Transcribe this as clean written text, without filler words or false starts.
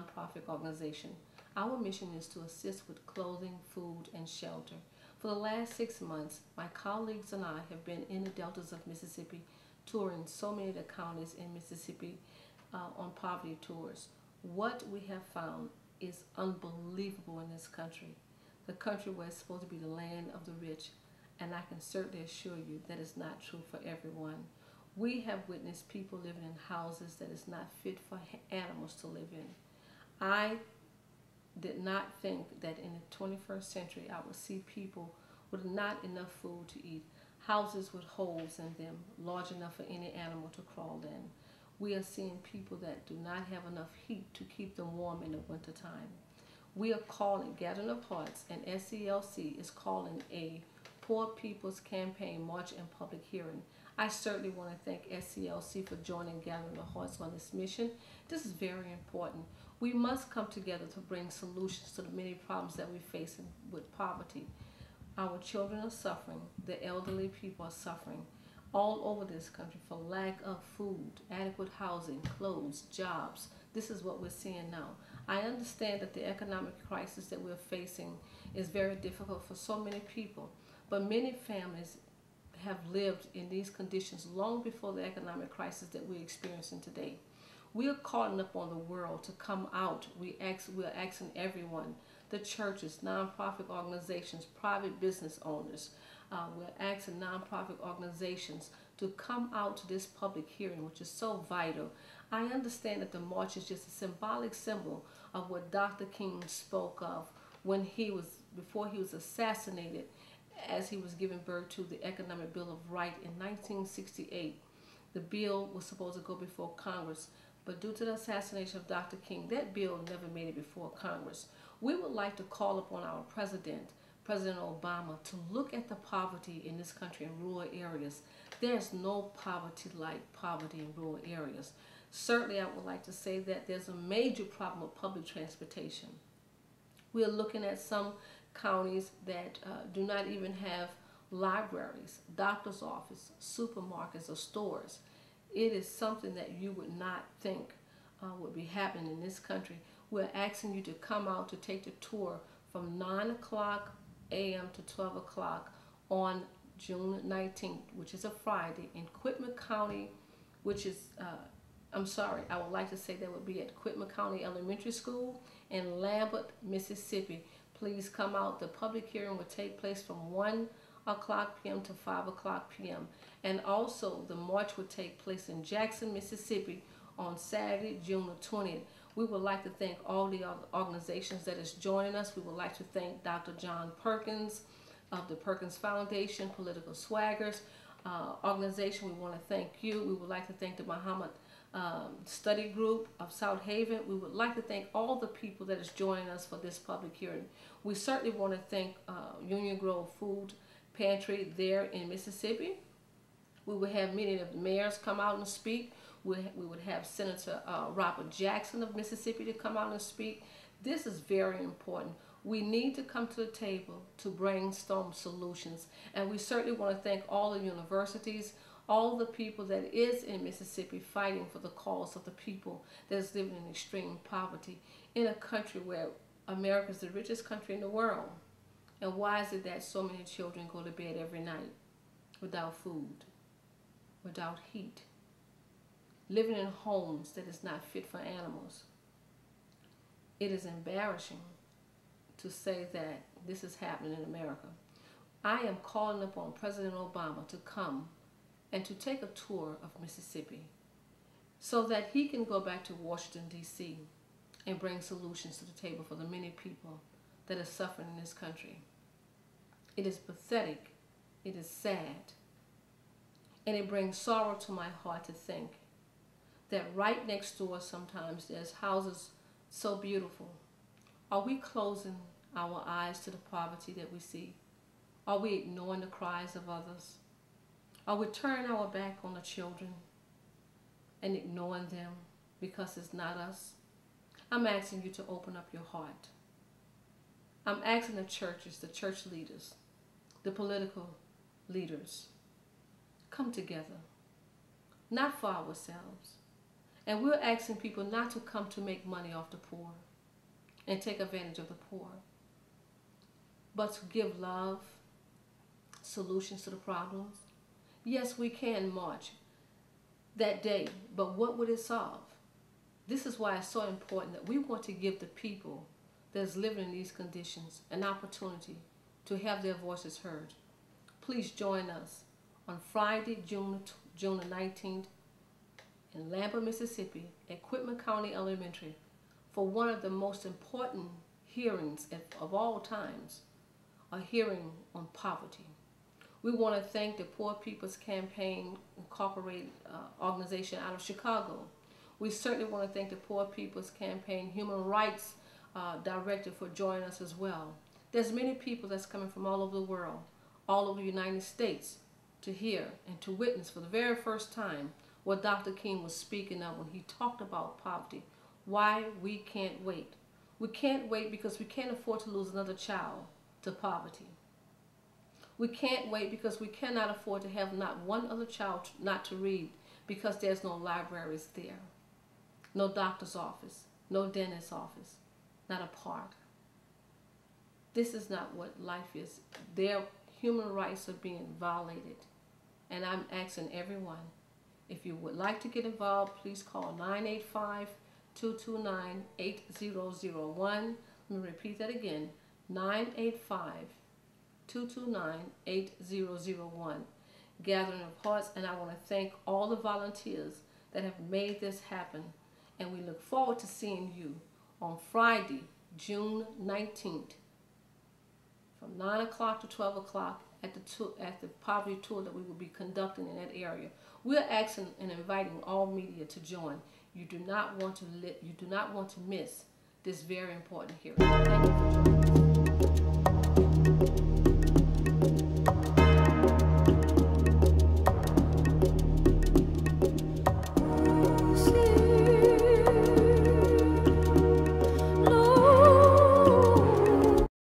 nonprofit organization. Our mission is to assist with clothing, food, and shelter. For the last 6 months, my colleagues and I have been in the deltas of Mississippi, touring so many of the counties in Mississippi on poverty tours. What we have found is unbelievable in this country. The country where it's supposed to be the land of the rich, and I can certainly assure you that is not true for everyone. We have witnessed people living in houses that is not fit for animals to live in. I did not think that in the 21st century I would see people with not enough food to eat, houses with holes in them large enough for any animal to crawl in. We are seeing people that do not have enough heat to keep them warm in the wintertime. We are calling Gathering of Hearts, and SCLC is calling a Poor People's Campaign March and Public Hearing. I certainly want to thank SCLC for joining Gathering of Hearts on this mission. This is very important. We must come together to bring solutions to the many problems that we face with poverty. Our children are suffering. The elderly people are suffering all over this country for lack of food, adequate housing, clothes, jobs. This is what we're seeing now. I understand that the economic crisis that we're facing is very difficult for so many people, but many families have lived in these conditions long before the economic crisis that we're experiencing today. We are calling upon the world to come out. We're asking everyone, the churches, nonprofit organizations, private business owners. We're asking nonprofit organizations to come out to this public hearing, which is so vital. I understand that the march is just a symbolic symbol of what Dr. King spoke of before he was assassinated, as he was giving birth to the Economic Bill of Rights in 1968. The bill was supposed to go before Congress, but due to the assassination of Dr. King, that bill never made it before Congress. We would like to call upon our President Obama, to look at the poverty in this country in rural areas. There's no poverty like poverty in rural areas. Certainly, I would like to say that there's a major problem with public transportation. We are looking at some counties that do not even have libraries, doctor's office, supermarkets, or stores. It is something that you would not think would be happening in this country. We're asking you to come out to take the tour from 9 o'clock a.m. to 12 o'clock on June 19th, which is a Friday, in Quitman County, which is, I would like to say that would be at Quitman County Elementary School in Lambert, Mississippi. Please come out. The public hearing will take place from 1 o'clock p.m. to 5 o'clock p.m. And also, the march will take place in Jackson, Mississippi on Saturday, June the 20th. We would like to thank all the other organizations that is joining us. We would like to thank Dr. John Perkins of the Perkins Foundation, Political Swaggers organization. We want to thank you. We would like to thank the Muhammad Study Group of South Haven. We would like to thank all the people that is joining us for this public hearing. We certainly want to thank Union Grove Food Pantry there in Mississippi. We would have many of the mayors come out and speak. We would have Senator Robert Jackson of Mississippi to come out and speak. This is very important. We need to come to the table to brainstorm solutions. And we certainly want to thank all the universities, all the people that is in Mississippi fighting for the cause of the people that is living in extreme poverty in a country where America is the richest country in the world. And why is it that so many children go to bed every night without food, without heat, living in homes that is not fit for animals? It is embarrassing to say that this is happening in America. I am calling upon President Obama to come and to take a tour of Mississippi so that he can go back to Washington, D.C. and bring solutions to the table for the many people that are suffering in this country. It is pathetic. It is sad. And it brings sorrow to my heart to think that right next door sometimes there's houses so beautiful. Are we closing our eyes to the poverty that we see? Are we ignoring the cries of others? Are we turning our back on the children and ignoring them because it's not us? I'm asking you to open up your heart. I'm asking the churches, the church leaders, the political leaders, come together, not for ourselves. And we're asking people not to come to make money off the poor and take advantage of the poor, but to give love, solutions to the problems. Yes, we can march that day, but what would it solve? This is why it's so important that we want to give the people that's living in these conditions an opportunity to have their voices heard. Please join us on Friday, June the 19th in Lambert, Mississippi at Quitman County Elementary for one of the most important hearings of all times, a hearing on poverty. We want to thank the Poor People's Campaign Incorporated organization out of Chicago. We certainly want to thank the Poor People's Campaign Human Rights Director for joining us as well. There's many people that's coming from all over the world, all over the United States, to hear and to witness for the very first time what Dr. King was speaking of when he talked about poverty. Why we can't wait. We can't wait because we can't afford to lose another child to poverty. We can't wait because we cannot afford to have not one other child not to read because there's no libraries there, no doctor's office, no dentist's office, not a park. This is not what life is. Their human rights are being violated. And I'm asking everyone, if you would like to get involved, please call 985-229-8001. Let me repeat that again, 985-229-8001. Gathering of hearts, and I want to thank all the volunteers that have made this happen. And we look forward to seeing you on Friday, June 19th, from 9 o'clock to 12 o'clock at the poverty tour that we will be conducting in that area. We're asking and inviting all media to join. You do not want to miss this very important hearing. Thank you for joining.